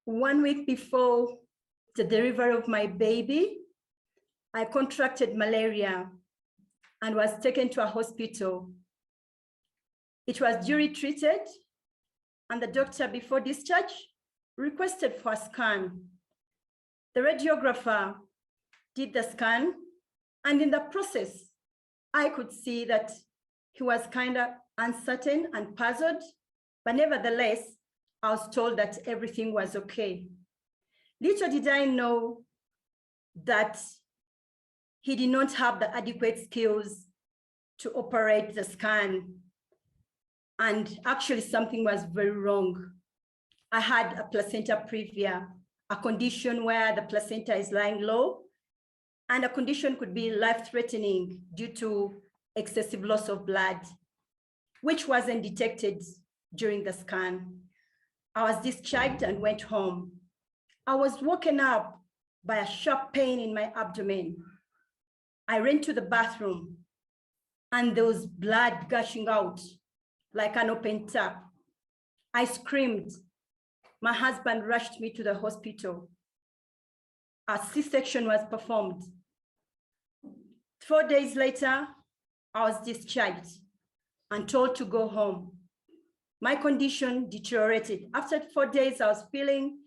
1 week before the delivery of my baby, I contracted malaria and was taken to a hospital. It was duly treated, and the doctor, before discharge, requested for a scan. The radiographer did the scan, and in the process, I could see that he was kind of uncertain and puzzled, but nevertheless, I was told that everything was okay. Little did I know that he did not have the adequate skills to operate the scan. And actually something was very wrong. I had a placenta previa, a condition where the placenta is lying low, and a condition could be life-threatening due to excessive loss of blood, which wasn't detected during the scan. I was discharged and went home. I was woken up by a sharp pain in my abdomen. I ran to the bathroom, and there was blood gushing out like an open tap. I screamed. My husband rushed me to the hospital. A C-section was performed. 4 days later, I was discharged and told to go home. My condition deteriorated. After 4 days, I was feeling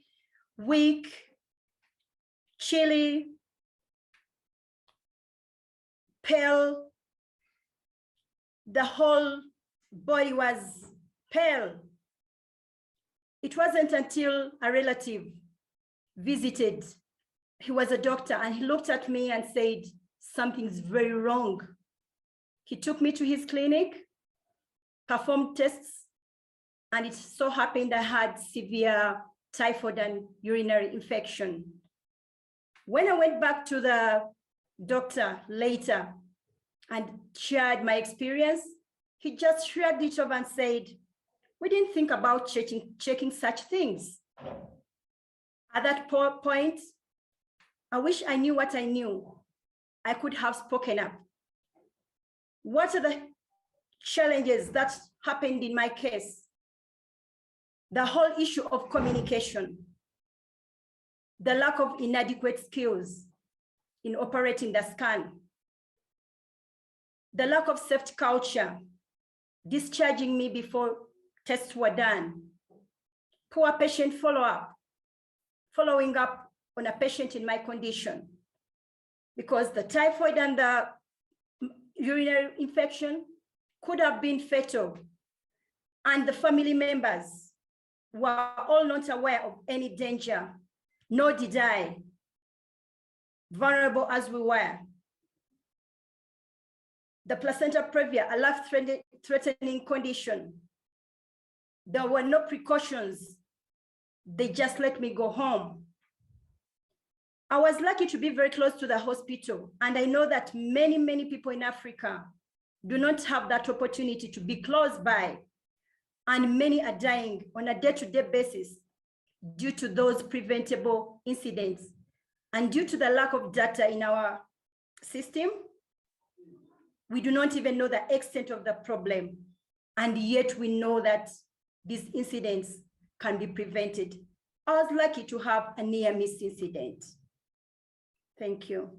weak, chilly, pale. The whole body was pale. It wasn't until a relative visited. He was a doctor, and he looked at me and said, something's very wrong. He took me to his clinic, performed tests, and it so happened I had severe typhoid and urinary infection. When I went back to the doctor later and shared my experience, he just shrugged it off and said, we didn't think about checking such things. At that point, I wish I knew what I knew. I could have spoken up. What are the challenges that happened in my case? The whole issue of communication, the lack of inadequate skills in operating the scan, the lack of safety culture, discharging me before tests were done, poor patient follow-up, following up on a patient in my condition, because the typhoid and the urinary infection could have been fatal, and the family members were all not aware of any danger, nor did I, vulnerable as we were. The placenta previa, a life-threatening condition. There were no precautions. They just let me go home. I was lucky to be very close to the hospital, and I know that many, many people in Africa do not have that opportunity to be close by, and many are dying on a day-to-day basis due to those preventable incidents. And due to the lack of data in our system, we do not even know the extent of the problem, and yet we know that these incidents can be prevented. I was lucky to have a near-miss incident. Thank you.